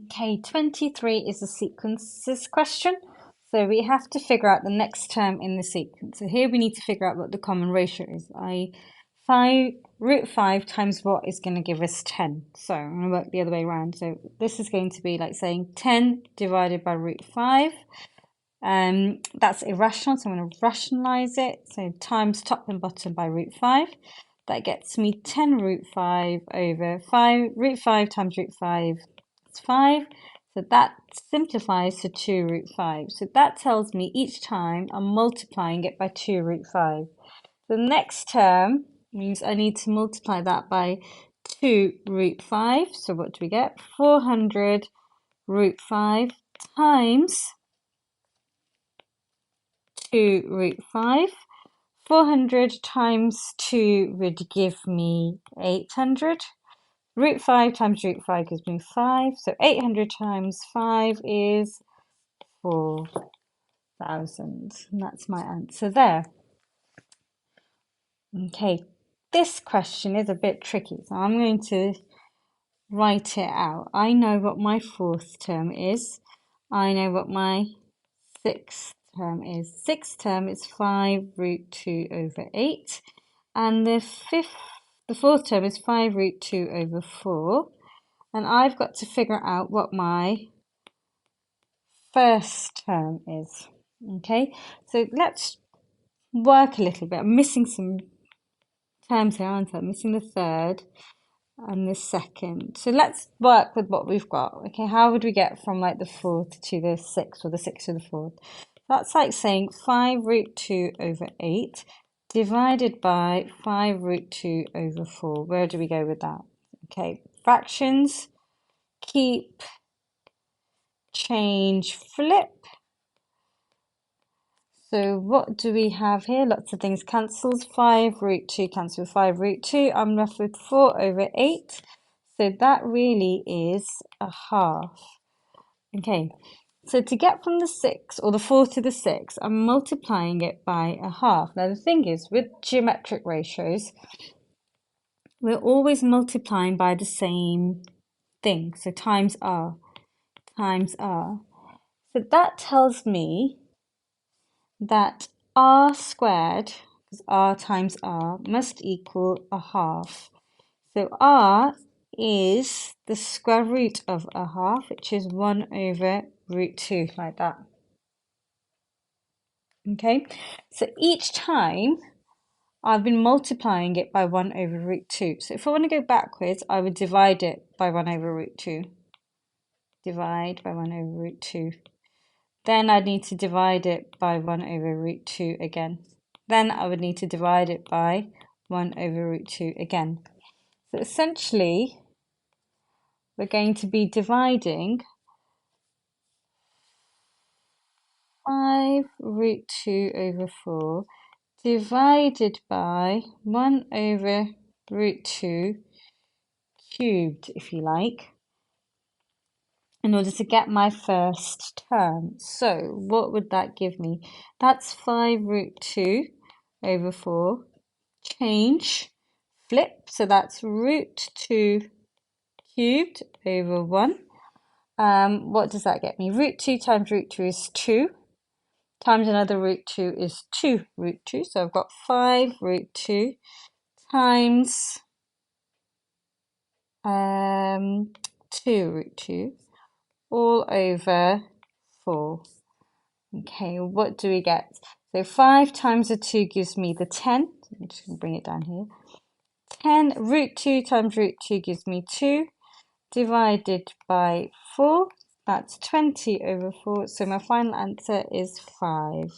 Okay, 23 is a sequences question. So we have to figure out the next term in the sequence. So here we need to figure out what the common ratio is. Root 5 times what is going to give us 10. So I'm going to work the other way around. So this is going to be like saying 10 divided by root 5. That's irrational, so I'm going to rationalize it. So times top and bottom by root 5. That gets me 10 root 5 over 5. Root 5 times root 5 is 5. So that simplifies to 2 root 5. So that tells me each time I'm multiplying it by 2 root 5. The next term means I need to multiply that by 2 root 5. So what do we get? 400 root 5 times 2 root 5. 400 times 2 would give me 800. Root 5 times root 5 gives me 5. So 800 times 5 is 4,000. And that's my answer there. Okay, this question is a bit tricky. So I'm going to write it out. I know what my fourth term is. I know what my sixth term is. Sixth term is 5 root 2 over 8. And the fourth term is 5 root 2 over 4. And I've got to figure out what my first term is. Okay, so let's work a little bit. I'm missing some terms here, aren't I? I'm missing the third and the second. So let's work with what we've got. Okay, how would we get from like the fourth to the sixth or the sixth to the fourth? That's like saying 5 root 2 over 8 divided by 5 root 2 over 4. Where do we go with that? Okay, fractions, keep, change, flip. So what do we have here? Lots of things cancels. 5 root 2 cancels with 5 root 2. I'm left with 4 over 8. So that really is a half. Okay, so to get from the 6 or the 4 to the 6, I'm multiplying it by a half. Now the thing is, with geometric ratios, we're always multiplying by the same thing. So times r, times r. So that tells me that r squared, because r times r, must equal a half. So r is the square root of a half, which is 1 over root 2, like that. Okay, so each time I've been multiplying it by 1 over root 2. So if I want to go backwards, I would divide it by 1 over root 2. Divide by 1 over root 2. Then I'd need to divide it by 1 over root 2 again. Then I would need to divide it by 1 over root 2 again. So essentially, we're going to be dividing 5 root 2 over 4 divided by 1 over root 2 cubed, if you like, in order to get my first term. So what would that give me? That's 5 root 2 over 4. Change, flip, so that's root 2 cubed over 1. What does that get me? Root 2 times root 2 is 2. Times another root 2 is 2 root 2. So I've got 5 root 2 times 2 root 2 all over 4. Okay, what do we get? So 5 times the 2 gives me the 10. I'm just going to bring it down here. 10 root 2 times root 2 gives me 2. Divided by 4. That's 20 over 4. So my final answer is 5.